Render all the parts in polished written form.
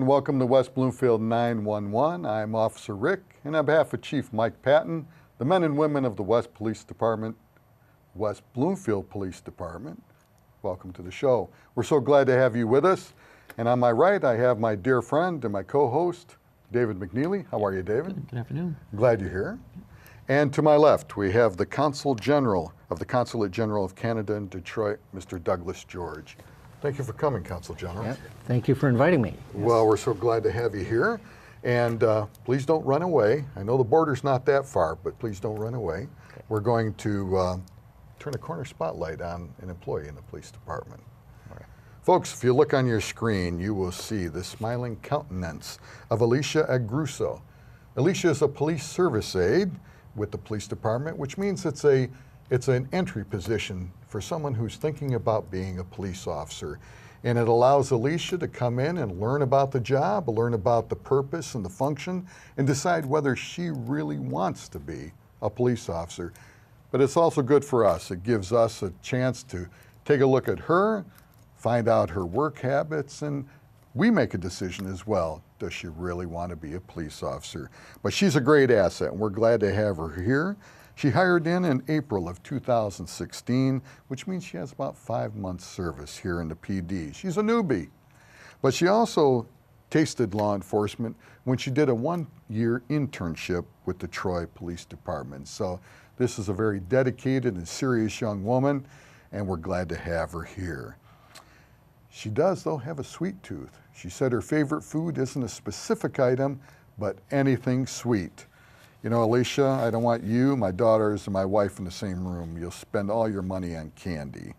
and welcome to West Bloomfield 911. I'm Officer Rick, and on behalf of Chief Mike Patton, the men and women of the West Bloomfield Police Department, welcome to the show. We're so glad to have you with us. And on my right, I have my dear friend and my co-host, David McNealy. How are you, David? Good afternoon. Glad you're here. And to my left, we have the Consul General of the Consulate General of Canada in Detroit, Mr. Douglas George. Thank you for coming, Consul General. Yep. Thank you for inviting me. Well, we're so glad to have you here. And please don't run away. I know the border's not that far, but please don't run away. Okay. We're going to turn a corner spotlight on an employee in the police department. All right. Folks, if you look on your screen, you will see the smiling countenance of Alicia Agruso. Alicia is a police service aide with the police department, which means it's an entry position for someone who's thinking about being a police officer. And it allows Alicia to come in and learn about the job, learn about the purpose and the function, and decide whether she really wants to be a police officer. But it's also good for us. It gives us a chance to take a look at her, find out her work habits, and we make a decision as well. Does she really want to be a police officer? But she's a great asset, and we're glad to have her here. She hired in April of 2016, which means she has about 5 months service here in the PD. She's a newbie, but she also tasted law enforcement when she did a 1-year internship with the Troy Police Department. So this is a very dedicated and serious young woman, and we're glad to have her here. She does, though, have a sweet tooth. She said her favorite food isn't a specific item, but anything sweet. You know, Alicia, I don't want you, my daughters, and my wife in the same room. You'll spend all your money on candy.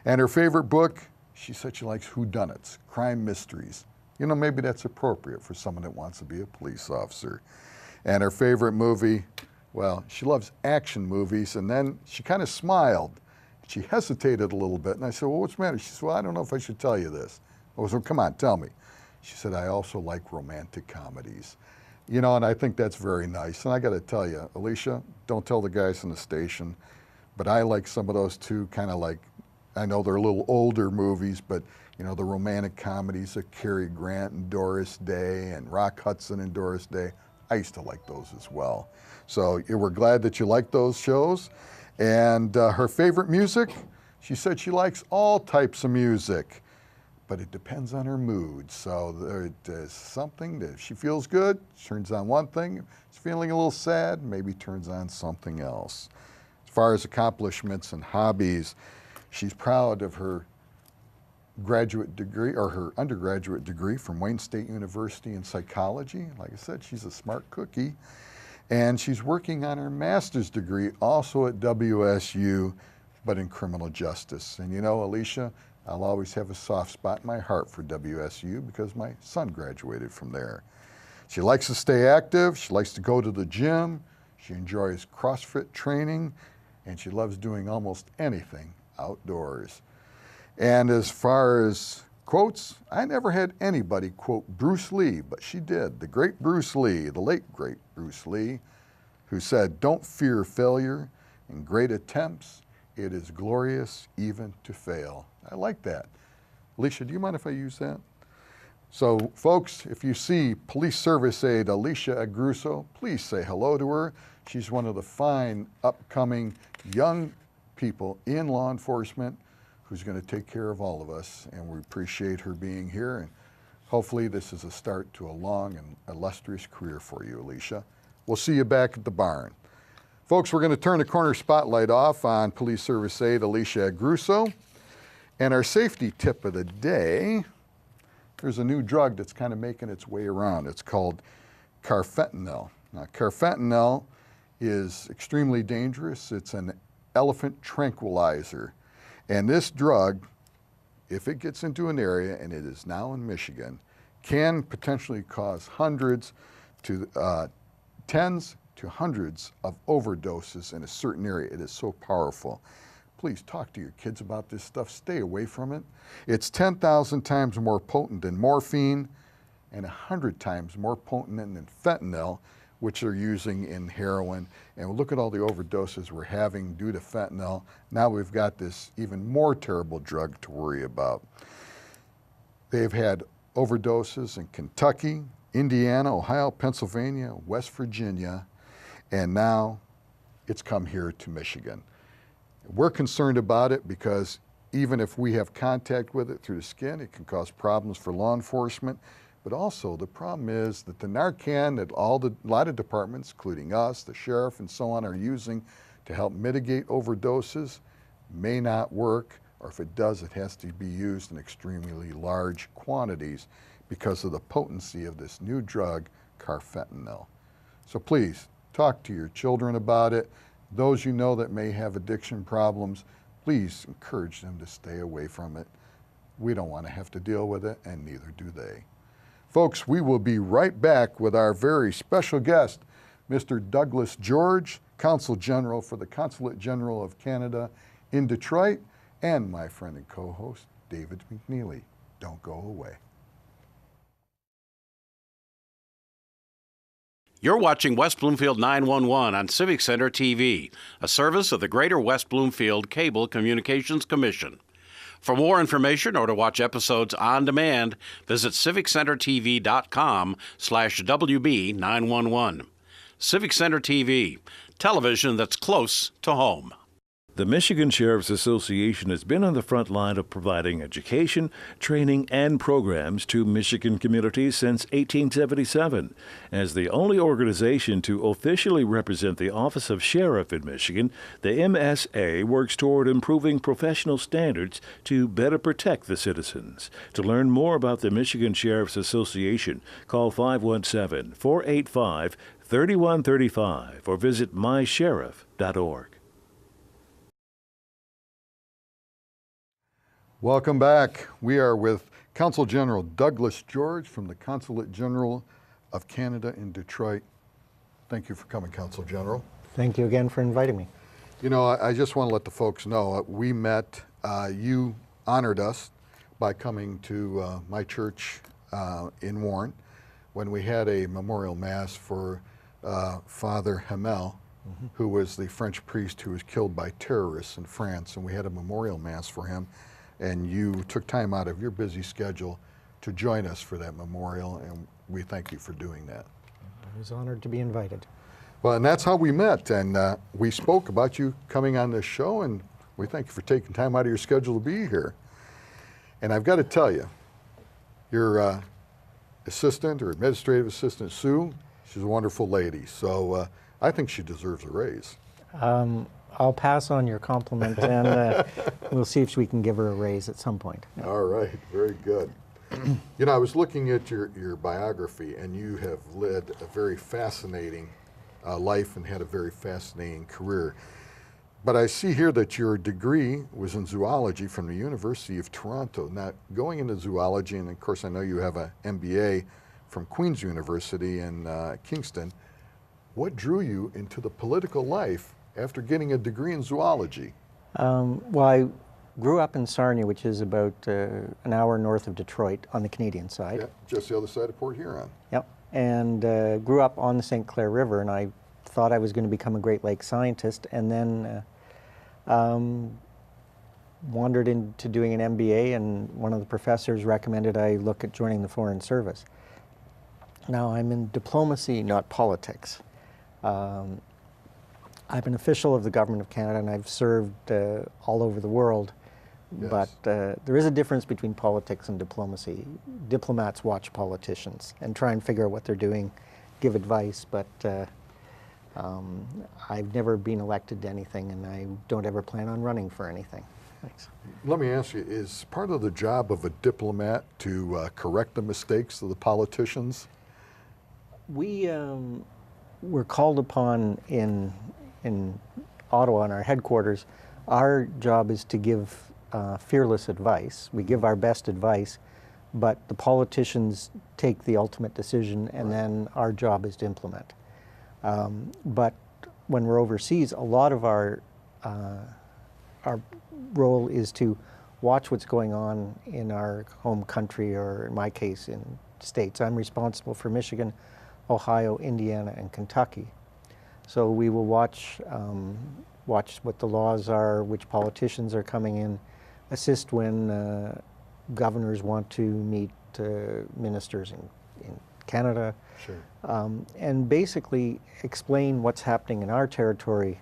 And her favorite book, she said she likes whodunits, crime mysteries. You know, maybe that's appropriate for someone that wants to be a police officer. And her favorite movie, well, she loves action movies, and then she kind of smiled. She hesitated a little bit, and I said, well, what's the matter? She said, well, I don't know if I should tell you this. I said, come on, tell me. She said, I also like romantic comedies. You know, and I think that's very nice. And I got to tell you, Alicia, don't tell the guys in the station, but I like some of those too, kind of like, I know they're a little older movies, but you know, the romantic comedies of Cary Grant and Doris Day and Rock Hudson and Doris Day. I used to like those as well. So we're glad that you like those shows. And her favorite music, she said she likes all types of music, but it depends on her mood. So there's something that if she feels good, she turns on one thing. If she's feeling a little sad, maybe turns on something else. As far as accomplishments and hobbies, she's proud of her graduate degree or her undergraduate degree from Wayne State University in psychology. Like I said, she's a smart cookie. And she's working on her master's degree also at WSU, but in criminal justice. And you know, Alicia, I'll always have a soft spot in my heart for WSU because my son graduated from there. She likes to stay active. She likes to go to the gym. She enjoys CrossFit training, and she loves doing almost anything outdoors. And as far as quotes, I never had anybody quote Bruce Lee, but she did. The great Bruce Lee, the late great Bruce Lee, who said, don't fear failure. In great attempts, it is glorious even to fail. I like that. Alicia, do you mind if I use that? So folks, if you see Police Service Aide Alicia Agruso, please say hello to her. She's one of the fine upcoming young people in law enforcement who's going to take care of all of us, and we appreciate her being here, and hopefully this is a start to a long and illustrious career for you, Alicia. We'll see you back at the barn. Folks, we're going to turn the corner spotlight off on Police Service Aide Alicia Agruso, and our safety tip of the day, there's a new drug that's kind of making its way around. It's called carfentanil. Now, carfentanil is extremely dangerous. It's an elephant tranquilizer. And this drug, if it gets into an area, and it is now in Michigan, can potentially cause tens to hundreds of overdoses in a certain area. It is so powerful. Please talk to your kids about this stuff. Stay away from it. It's 10,000 times more potent than morphine and 100 times more potent than fentanyl, which they're using in heroin. And look at all the overdoses we're having due to fentanyl. Now we've got this even more terrible drug to worry about. They've had overdoses in Kentucky, Indiana, Ohio, Pennsylvania, West Virginia, and now it's come here to Michigan. We're concerned about it because even if we have contact with it through the skin, it can cause problems for law enforcement. But also the problem is that the Narcan that a lot of departments, including us, the sheriff and so on, are using to help mitigate overdoses may not work, or if it does, it has to be used in extremely large quantities because of the potency of this new drug, carfentanil. So please, talk to your children about it. Those you know that may have addiction problems, please encourage them to stay away from it. We don't want to have to deal with it, and neither do they. Folks, we will be right back with our very special guest, Mr. Douglas George, Consul General for the Consulate General of Canada in Detroit, and my friend and co-host, David McNealy. Don't go away. You're watching West Bloomfield 911 on Civic Center TV, a service of the Greater West Bloomfield Cable Communications Commission. For more information or to watch episodes on demand, visit civiccentertv.com/WB911. Civic Center TV, television that's close to home. The Michigan Sheriff's Association has been on the front line of providing education, training, and programs to Michigan communities since 1877. As the only organization to officially represent the Office of Sheriff in Michigan, the MSA works toward improving professional standards to better protect the citizens. To learn more about the Michigan Sheriff's Association, call 517-485-3135 or visit mysheriff.org. Welcome back. We are with Consul General Douglas George from the Consulate General of Canada in Detroit. Thank you for coming, Consul General. Thank you again for inviting me. You know, I just want to let the folks know, we met, you honored us by coming to my church in Warren when we had a memorial mass for Father Hamel, who was the French priest who was killed by terrorists in France, and we had a memorial mass for him. And you took time out of your busy schedule to join us for that memorial, and we thank you for doing that. I was honored to be invited. Well, and that's how we met, and we spoke about you coming on this show, and we thank you for taking time out of your schedule to be here. And I've got to tell you, your assistant or administrative assistant, Sue, she's a wonderful lady, so I think she deserves a raise. I'll pass on your compliment, and we'll see if we can give her a raise at some point. All right, very good. You know, I was looking at your biography, and you have led a very fascinating life and had a very fascinating career. But I see here that your degree was in zoology from the University of Toronto. Now, going into zoology, and of course I know you have an MBA from Queen's University in Kingston, what drew you into the political life after getting a degree in zoology? Well, I grew up in Sarnia, which is about an hour north of Detroit on the Canadian side. Yeah, just the other side of Port Huron. Yep, and grew up on the St. Clair River, and I thought I was going to become a Great Lakes scientist, and then wandered into doing an MBA, and one of the professors recommended I look at joining the Foreign Service. Now, I'm in diplomacy, not politics. I'm an official of the Government of Canada, and I've served all over the world. Yes. But there is a difference between politics and diplomacy. Diplomats watch politicians and try and figure out what they're doing, give advice, but I've never been elected to anything, and I don't ever plan on running for anything. Thanks. Let me ask you, is part of the job of a diplomat to correct the mistakes of the politicians? We were called upon in Ottawa, in our headquarters. Our job is to give fearless advice. We give our best advice, but the politicians take the ultimate decision, and then our job is to implement. But when we're overseas, a lot of our role is to watch what's going on in our home country, or in my case, in states. I'm responsible for Michigan, Ohio, Indiana, and Kentucky. So we will watch what the laws are, which politicians are coming in, assist when governors want to meet ministers in Canada, Sure. and basically explain what's happening in our territory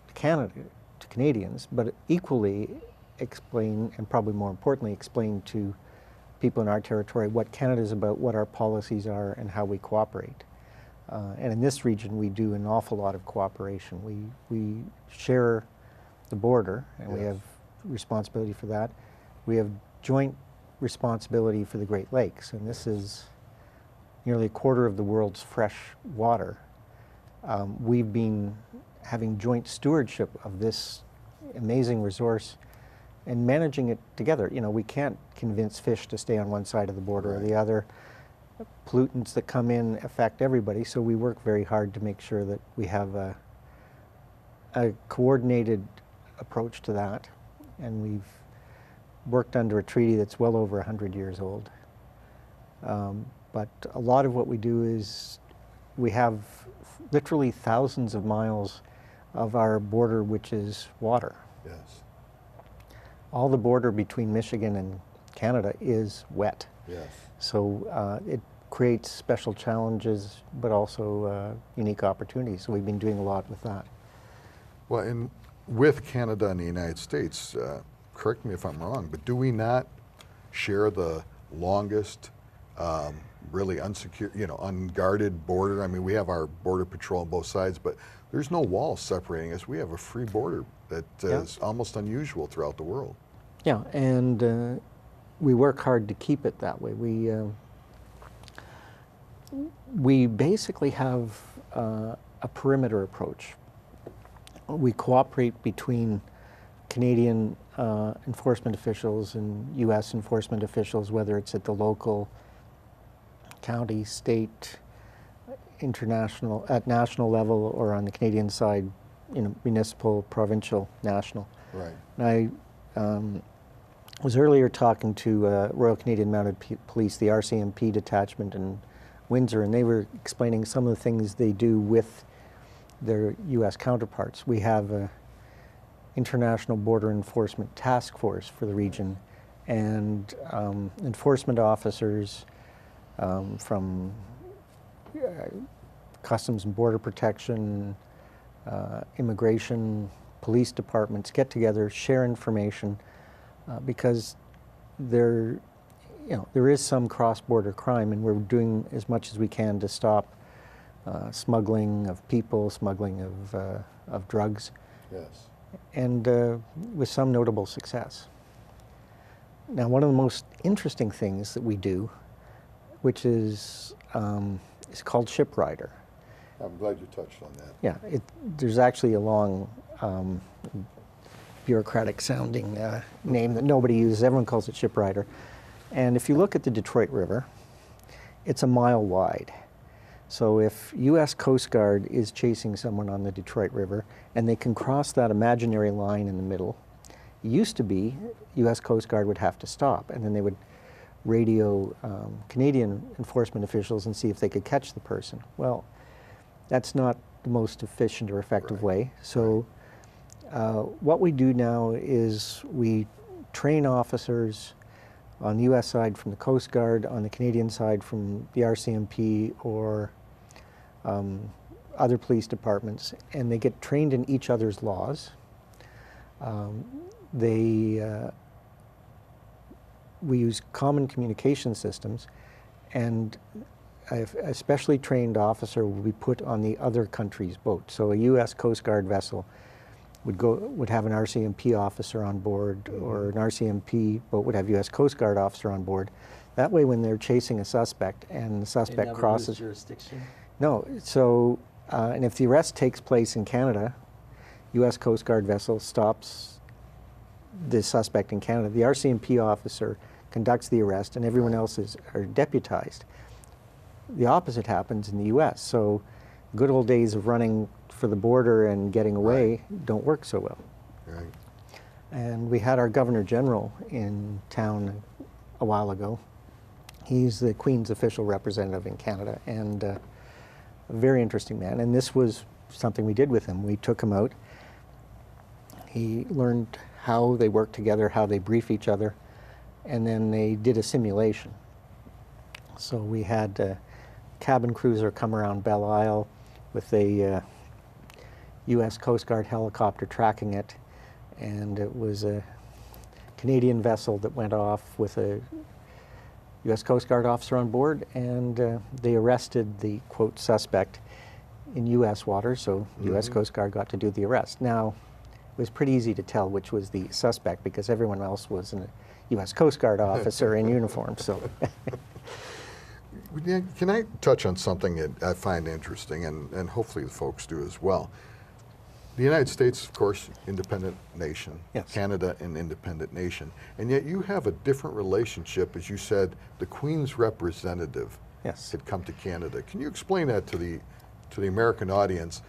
to Canada, to Canadians, but equally explain, and probably more importantly, explain to people in our territory what Canada is about, what our policies are, and how we cooperate. And in this region, we do an awful lot of cooperation. We share the border, and we Yes. have responsibility for that. We have joint responsibility for the Great Lakes, and this is nearly a quarter of the world's fresh water. We've been having joint stewardship of this amazing resource and managing it together. You know, we can't convince fish to stay on one side of the border or Right. the other. Pollutants that come in affect everybody, so we work very hard to make sure that we have a coordinated approach to that. And we've worked under a treaty that's well over 100 years old. But a lot of what we do is we have literally thousands of miles of our border which is water. Yes. All the border between Michigan and Canada is wet. Yes. So it creates special challenges, but also unique opportunities. So we've been doing a lot with that. Well, and with Canada and the United States, correct me if I'm wrong, but do we not share the longest, really unguarded border? I mean, we have our border patrol on both sides, but there's no walls separating us. We have a free border that Yeah. is almost unusual throughout the world. Yeah, and we work hard to keep it that way. We basically have a perimeter approach. We cooperate between Canadian enforcement officials and U.S. enforcement officials, whether it's at the local, county, state, international, at national level, or on the Canadian side, municipal, provincial, national. Right. And I was earlier talking to Royal Canadian Mounted Police, the RCMP detachment in Windsor, and they were explaining some of the things they do with their U.S. counterparts. We have an International Border Enforcement Task Force for the region, and enforcement officers from Customs and Border Protection, immigration, police departments get together, share information, because there is some cross-border crime, and we're doing as much as we can to stop smuggling of people, smuggling of drugs, Yes. and with some notable success. Now, one of the most interesting things that we do, which is called Shipwriter. I'm glad you touched on that. Yeah, there's actually a long bureaucratic-sounding name that nobody uses. Everyone calls it Shipwriter. And if you look at the Detroit River, it's a mile wide. So if U.S. Coast Guard is chasing someone on the Detroit River and they can cross that imaginary line in the middle, it used to be U.S. Coast Guard would have to stop, and then they would radio Canadian enforcement officials and see if they could catch the person. Well, that's not the most efficient or effective way. So what we do now is we train officers on the U.S. side from the Coast Guard, on the Canadian side from the RCMP or other police departments, and they get trained in each other's laws. We use common communication systems, and a specially trained officer will be put on the other country's boat. So a U.S. Coast Guard vessel would have an RCMP officer on board, or an RCMP boat would have U.S. Coast Guard officer on board. That way, when they're chasing a suspect and the suspect crosses jurisdiction. No, so and if the arrest takes place in Canada, U.S. Coast Guard vessel stops the suspect in Canada. The RCMP officer conducts the arrest, and everyone else are deputized. The opposite happens in the U.S. So good old days of running for the border and getting away don't work so well. Right. And we had our Governor General in town a while ago. He's the Queen's official representative in Canada, and a very interesting man. And this was something we did with him. We took him out. He learned how they work together, how they brief each other, and then they did a simulation. So we had a cabin cruiser come around Belle Isle with a U.S. Coast Guard helicopter tracking it, and it was a Canadian vessel that went off with a U.S. Coast Guard officer on board, and they arrested the, quote, suspect in U.S. waters, so U.S. Coast Guard got to do the arrest. Now, it was pretty easy to tell which was the suspect because everyone else was a U.S. Coast Guard officer in uniform, so. Can I touch on something that I find interesting, and hopefully the folks do as well? The United States, of course, independent nation. Yes. Canada, an independent nation. And yet you have a different relationship, as you said, the Queen's representative Yes. had come to Canada. Can you explain that to the American audience,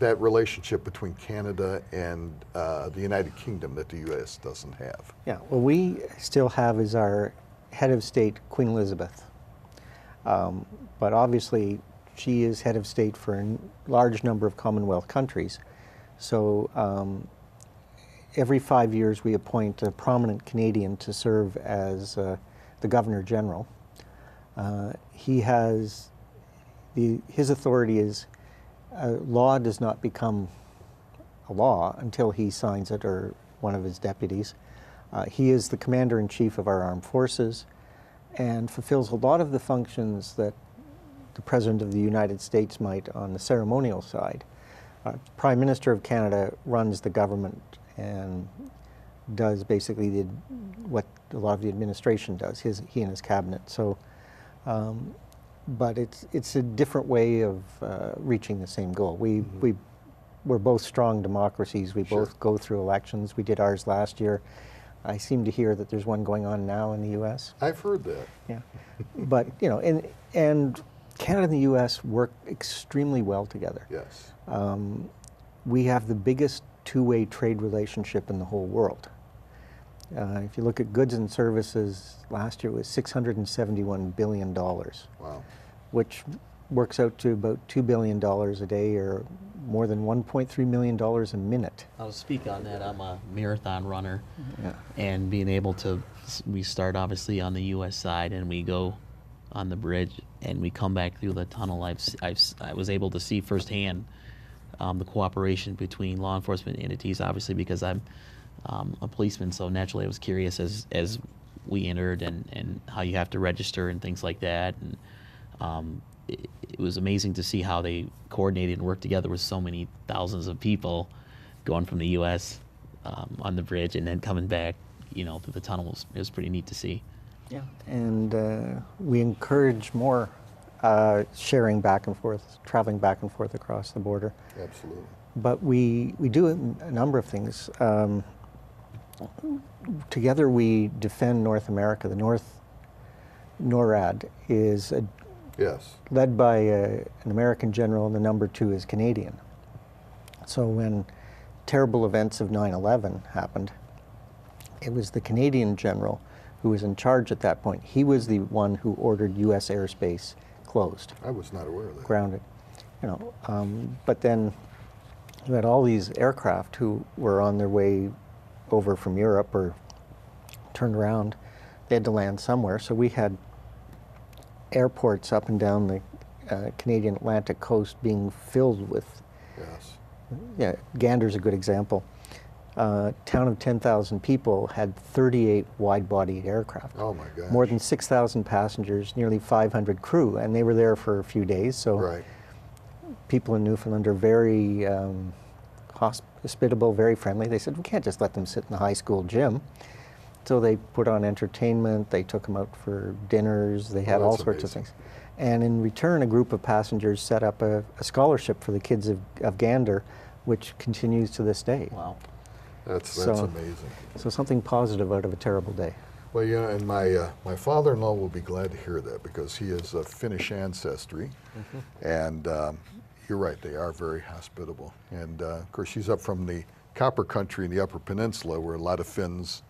that relationship between Canada and the United Kingdom that the U.S. doesn't have? Yeah, well, we still have as our head of state Queen Elizabeth. But obviously, she is head of state for a large number of Commonwealth countries. So every 5 years, we appoint a prominent Canadian to serve as the Governor General. He has, his authority is, law does not become a law until he signs it or one of his deputies. He is the Commander-in-Chief of our armed forces and fulfills a lot of the functions that the President of the United States might on the ceremonial side. Prime Minister of Canada runs the government and does basically what a lot of the administration does, he and his cabinet. So, but it's a different way of reaching the same goal. We're both strong democracies. We both go through elections. We did ours last year. I seem to hear that there's one going on now in the U.S. I've heard that. Yeah, but you know, and Canada and the U.S. work extremely well together. Yes. We have the biggest two-way trade relationship in the whole world. If you look at goods and services, last year it was $671 billion. Wow. Which works out to about $2 billion a day, or more than $1.3 million a minute. I'll speak on that. I'm a marathon runner, Yeah. and being able to, we start obviously on the U.S. side, and we go on the bridge, and we come back through the tunnel. I was able to see firsthand the cooperation between law enforcement entities, obviously because I'm a policeman, so naturally I was curious as we entered and how you have to register and things like that. And it was amazing to see how they coordinated and worked together with so many thousands of people going from the U.S. On the bridge and then coming back, you know, through the tunnel. It was pretty neat to see. Yeah, and we encourage more sharing back and forth, traveling back and forth across the border. Absolutely. But we do a number of things. Together we defend North America. The North NORAD is led by an American general, and the number 2 is Canadian. So when terrible events of 9/11 happened, it was the Canadian general who was in charge at that point. He was the one who ordered U.S. airspace closed. I was not aware of that. Grounded. You know, but then you had all these aircraft who were on their way over from Europe or turned around. They had to land somewhere, so we had airports up and down the Canadian Atlantic coast being filled with. Yes. Yeah, Gander's a good example. Town of 10,000 people had 38 wide-bodied aircraft. Oh my gosh. More than 6,000 passengers, nearly 500 crew, and they were there for a few days. So Right. people in Newfoundland are very hospitable, very friendly. They said, we can't just let them sit in the high school gym. So they put on entertainment, they took them out for dinners, they had all that's sorts of amazing. things. And in return, a group of passengers set up a scholarship for the kids of Gander, which continues to this day. Wow. That's So- amazing. So something positive out of a terrible day. Well, you know, and my father-in-law will be glad to hear that because he is of Finnish ancestry, and you're right, they are very hospitable. And of course, she's up from the Copper Country in the Upper Peninsula, where a lot of Finns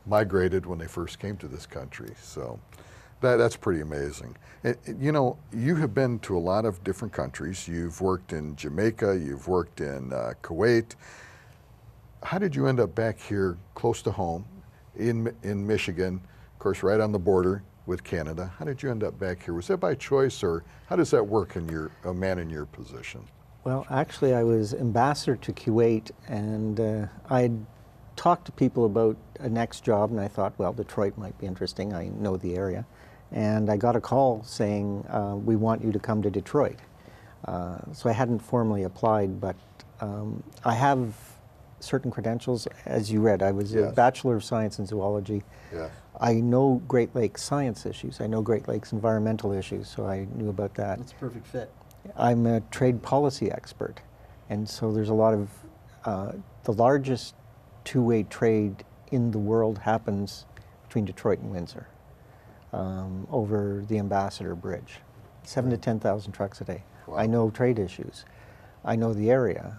migrated when they first came to this country. So that's pretty amazing. And, you know, you have been to a lot of different countries. You've worked in Jamaica, you've worked in Kuwait. How did you end up back here close to home in Michigan, of course, right on the border, with Canada. How did you end up back here? Was that by choice, or how does that work in a man in your position? Well, actually, I was ambassador to Kuwait, and I'd talked to people about a next job, and I thought, well, Detroit might be interesting. I know the area. And I got a call saying, we want you to come to Detroit. So I hadn't formally applied, but I have certain credentials. As you read, I was a Yes. Bachelor of Science in Zoology. Yes. I know Great Lakes science issues. I know Great Lakes environmental issues, so I knew about that. That's a perfect fit. I'm a trade policy expert, and so there's a lot of the largest two-way trade in the world happens between Detroit and Windsor over the Ambassador Bridge. 7 to 10,000 trucks a day. Wow. I know trade issues. I know the area.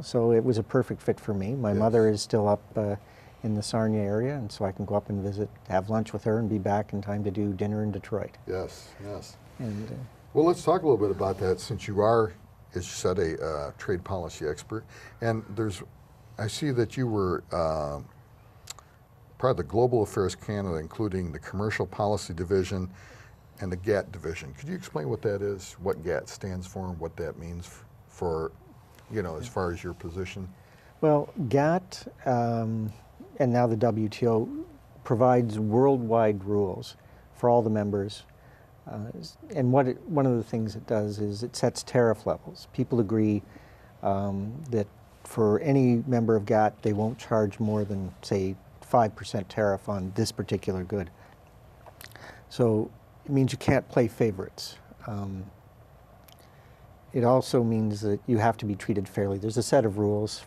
So it was a perfect fit for me. My Yes. mother is still up in the Sarnia area, and so I can go up and visit, have lunch with her, and be back in time to do dinner in Detroit. Yes, yes. And Well, let's talk a little bit about that, since you are, as you said, a trade policy expert. And I see that you were part of the Global Affairs Canada, including the Commercial Policy Division and the GATT Division. Could you explain what that is, what GATT stands for, and what that means for, as far as your position? Well, GATT and now the WTO provides worldwide rules for all the members. And one of the things it does is it sets tariff levels. People agree that for any member of GATT, they won't charge more than, say, 5% tariff on this particular good. So it means you can't play favorites. It also means that you have to be treated fairly. There's a set of rules.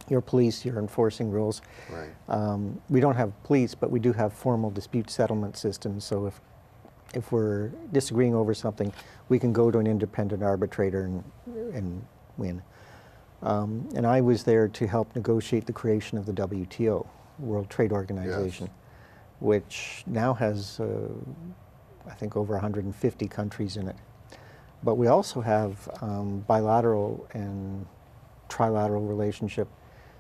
You're police, you're enforcing rules. Right. We don't have police, but we do have formal dispute settlement systems. So if we're disagreeing over something, we can go to an independent arbitrator and win. And I was there to help negotiate the creation of the WTO, World Trade Organization, Yes. which now has, I think, over 150 countries in it. But we also have bilateral and trilateral relationship.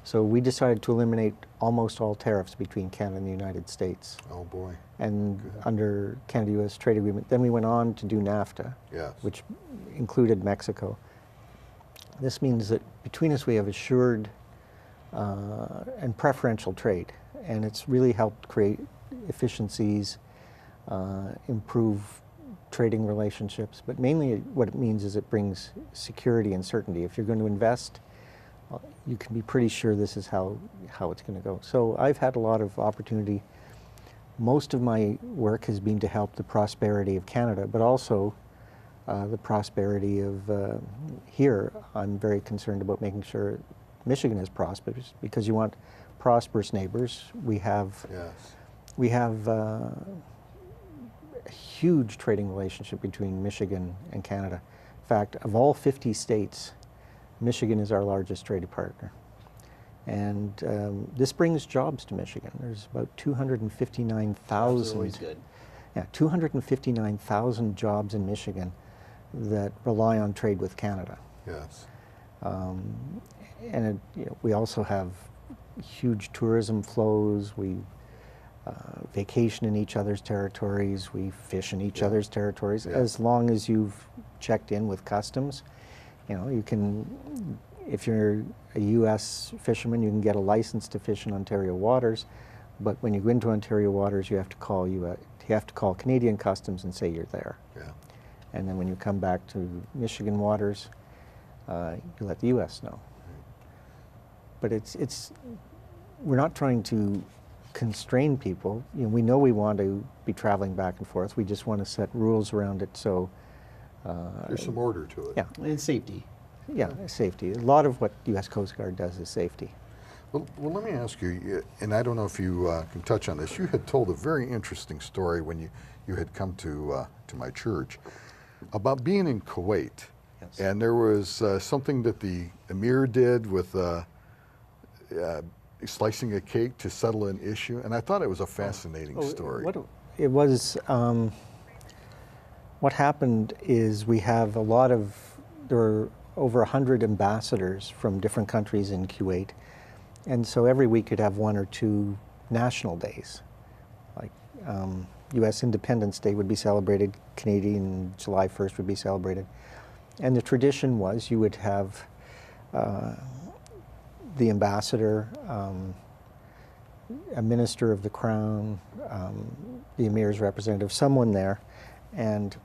So we decided to eliminate almost all tariffs between Canada and the United States. Oh, boy. And under Canada-U.S. trade agreement, then we went on to do NAFTA, Yes. which included Mexico. This means that between us we have assured and preferential trade, and it's really helped create efficiencies, improve trading relationships, but mainly what it means is it brings security and certainty. If you're going to invest, you can be pretty sure this is how it's going to go. So I've had a lot of opportunity. Most of my work has been to help the prosperity of Canada, but also the prosperity of here. I'm very concerned about making sure Michigan is prosperous, because you want prosperous neighbors. We have Yes. a huge trading relationship between Michigan and Canada. In fact, of all 50 states, Michigan is our largest trading partner. And this brings jobs to Michigan. There's about That's always 259,000 good. 259,000 jobs in Michigan that rely on trade with Canada. Yes. And we also have huge tourism flows. We vacation in each other's territories. We fish in each Yeah. other's territories. Yeah. As long as you've checked in with customs, you can, if you're a U.S. fisherman, you can get a license to fish in Ontario waters. But when you go into Ontario waters, you have to call Canadian customs and say you're there. Yeah. And then when you come back to Michigan waters, you let the U.S. know. But we're not trying to constrain people. We know we want to be traveling back and forth. We just want to set rules around it. So There's some order to it. yeah, And safety. yeah, safety. A lot of what U.S. Coast Guard does is safety. Well, let me ask you, and I don't know if you can touch on this. You had told a very interesting story when you had come to my church about being in Kuwait. Yes. And there was something that the emir did with slicing a cake to settle an issue, and I thought it was a fascinating story. What happened is there are over 100 ambassadors from different countries in Kuwait, and so every week you'd have 1 or 2 national days, like U.S. Independence Day would be celebrated, Canadian July 1st would be celebrated. And the tradition was you would have the ambassador, a minister of the crown, the emir's representative, someone there, and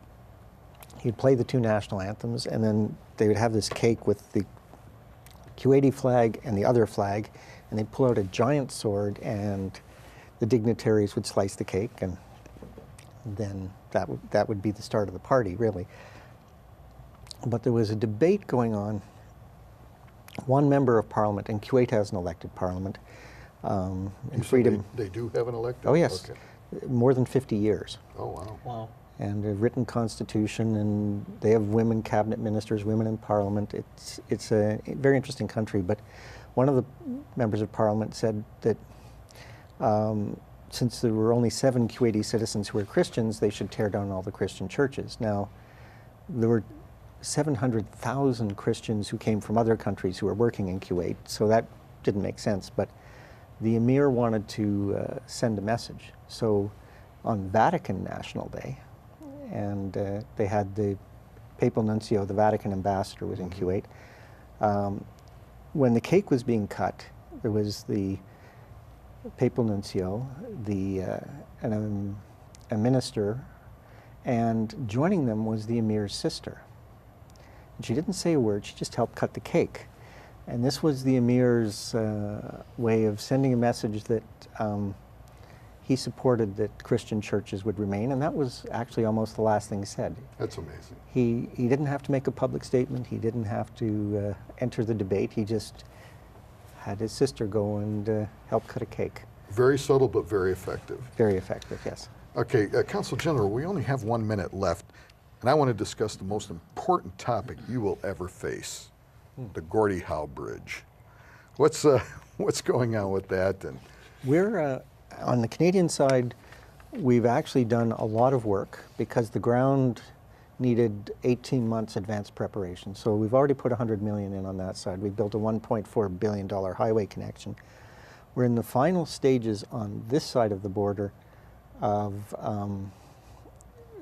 he'd play the two national anthems, and then they would have this cake with the Kuwaiti flag and the other flag, and they'd pull out a giant sword, and the dignitaries would slice the cake, and then that would be the start of the party, really. But there was a debate going on. One member of parliament, and Kuwait has an elected parliament, and freedom. They do have an elected? Oh, yes. Okay. More than 50 years. Oh, wow. Wow. And a written constitution, and they have women cabinet ministers, women in parliament. It's a very interesting country. But one of the members of parliament said that since there were only 7 Kuwaiti citizens who were Christians, they should tear down all the Christian churches. Now, there were 700,000 Christians who came from other countries who were working in Kuwait, so that didn't make sense. But the emir wanted to send a message. So on Vatican National Day, and they had the papal nuncio, the Vatican ambassador was in Kuwait. When the cake was being cut, there was the papal nuncio, a minister, and joining them was the emir's sister. And she didn't say a word, she just helped cut the cake. And this was the emir's way of sending a message that he supported that Christian churches would remain, and that was actually almost the last thing said. That's amazing. He didn't have to make a public statement, he didn't have to enter the debate, he just had his sister go and help cut a cake. Very subtle, but very effective. Very effective, yes. Okay, Consul General, we only have 1 minute left, and I want to discuss the most important topic you will ever face, the Gordie Howe Bridge. What's going on with that? And We're, on the Canadian side, we've actually done a lot of work because the ground needed 18 months advanced preparation. So we've already put $100 million in on that side. We built a $1.4 billion highway connection. We're in the final stages on this side of the border of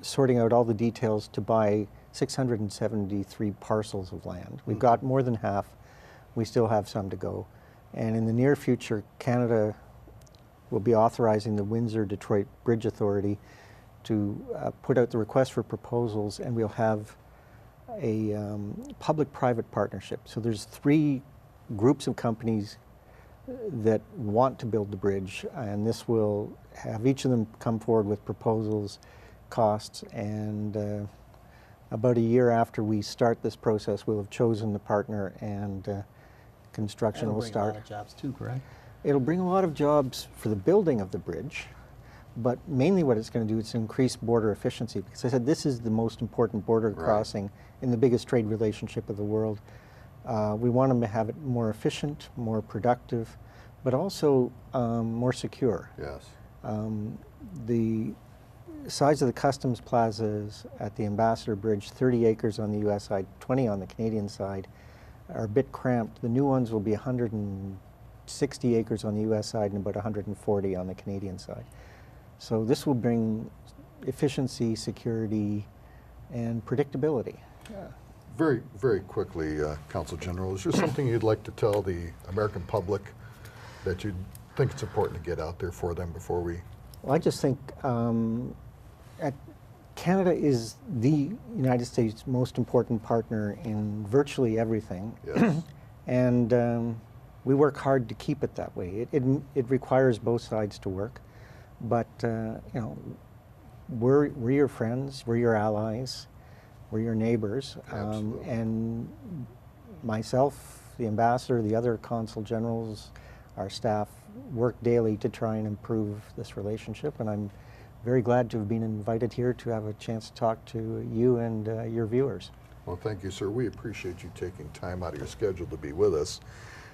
sorting out all the details to buy 673 parcels of land. We've got more than half. We still have some to go. And in the near future, Canada will be authorizing the Windsor-Detroit Bridge Authority to put out the request for proposals, and we'll have a public-private partnership. So there's 3 groups of companies that want to build the bridge, and this will have each of them come forward with proposals, costs, and about a year after we start this process, we'll have chosen the partner, and construction will start. That'll bring a lot of jobs too, correct? It'll bring a lot of jobs for the building of the bridge, but mainly what it's going to do is increase border efficiency. Because I said this is the most important border crossing in the biggest trade relationship of the world. We want to have it more efficient, more productive, but also more secure. yes, The size of the customs plazas at the Ambassador Bridge, 30 acres on the U.S. side, 20 on the Canadian side, are a bit cramped. The new ones will be 160 acres on the U.S. side and about 140 on the Canadian side. So this will bring efficiency, security, and predictability. very, very quickly, Consul General, is there something you'd like to tell the American public that you think it's important to get out there for them before we? Well, I just think Canada is the United States' most important partner in virtually everything. Yes. And we work hard to keep it that way. It requires both sides to work, but you know, we're your friends, we're your allies, we're your neighbors, Absolutely. and myself, the ambassador, the other consul generals, our staff work daily to try and improve this relationship, and I'm very glad to have been invited here to have a chance to talk to you and your viewers. Well, thank you, sir. We appreciate you taking time out of your schedule to be with us.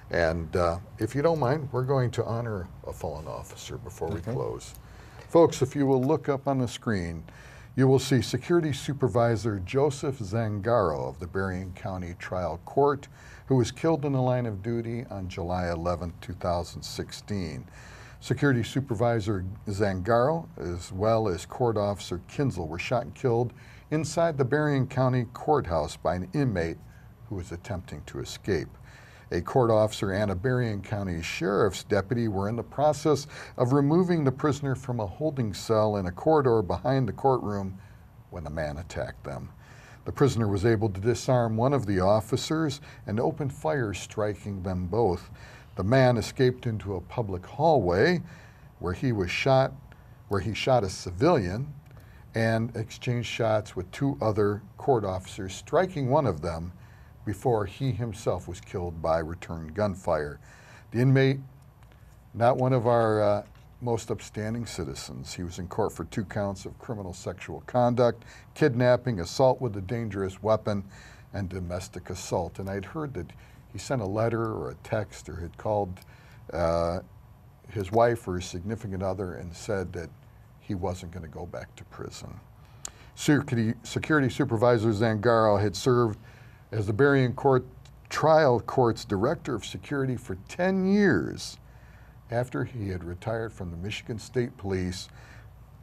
And if you don't mind, we're going to honor a fallen officer before we close. Folks, if you will look up on the screen, you will see Security Supervisor Joseph Zangaro of the Berrien County Trial Court, who was killed in the line of duty on July 11, 2016. Security Supervisor Zangaro, as well as Court Officer Kinzel, were shot and killed inside the Berrien County Courthouse by an inmate who was attempting to escape. A court officer and a Berrien County Sheriff's deputy were in the process of removing the prisoner from a holding cell in a corridor behind the courtroom when the man attacked them. The prisoner was able to disarm one of the officers and opened fire, striking them both. The man escaped into a public hallway where he shot a civilian and exchanged shots with two other court officers, striking one of them before he himself was killed by return gunfire. The inmate, not one of our most upstanding citizens. He was in court for 2 counts of criminal sexual conduct, kidnapping, assault with a dangerous weapon, and domestic assault. And I'd heard that he sent a letter or a text or had called his wife or his significant other and said that he wasn't going to go back to prison. Security Supervisor Zangaro had served as the Berrien Trial Court's Director of Security for 10 years after he had retired from the Michigan State Police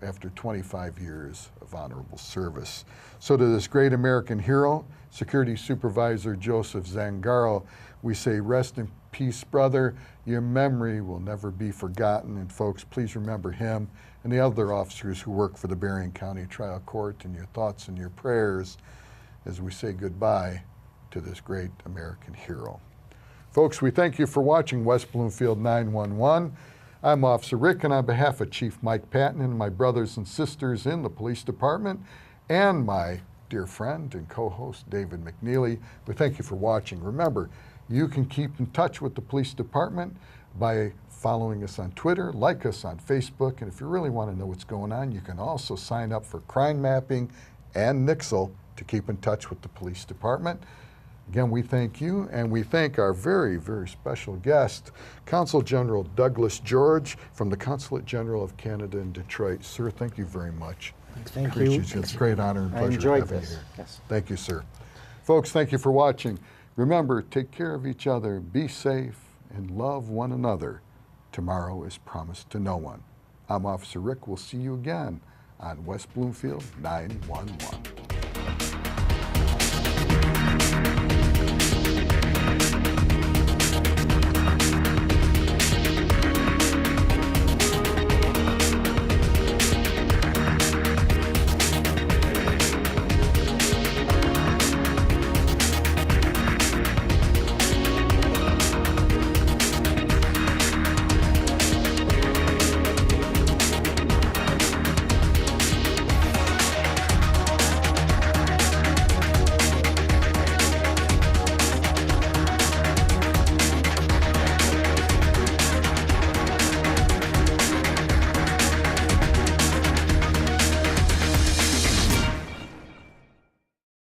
after 25 years of honorable service. So to this great American hero, Security Supervisor Joseph Zangaro, we say rest in peace, brother. Your memory will never be forgotten. And folks, please remember him and the other officers who work for the Berrien County Trial Court in your thoughts and your prayers as we say goodbye to this great American hero. Folks, we thank you for watching West Bloomfield 911. I'm Officer Rick, and on behalf of Chief Mike Patton and my brothers and sisters in the police department and my dear friend and co-host David McNealy, we thank you for watching. Remember, you can keep in touch with the police department by following us on Twitter, like us on Facebook, and if you really want to know what's going on, you can also sign up for Crime Mapping and Nixle to keep in touch with the police department. Again, we thank you, and we thank our very, very special guest, Consul General Douglas George from the Consulate General of Canada in Detroit. Sir, thank you very much. Thank Appreciate you. It's a great honor and I pleasure enjoyed having this. you here. Yes. Thank you, sir. Folks, thank you for watching. Remember, take care of each other, be safe, and love one another. Tomorrow is promised to no one. I'm Officer Rick. We'll see you again on West Bloomfield 911.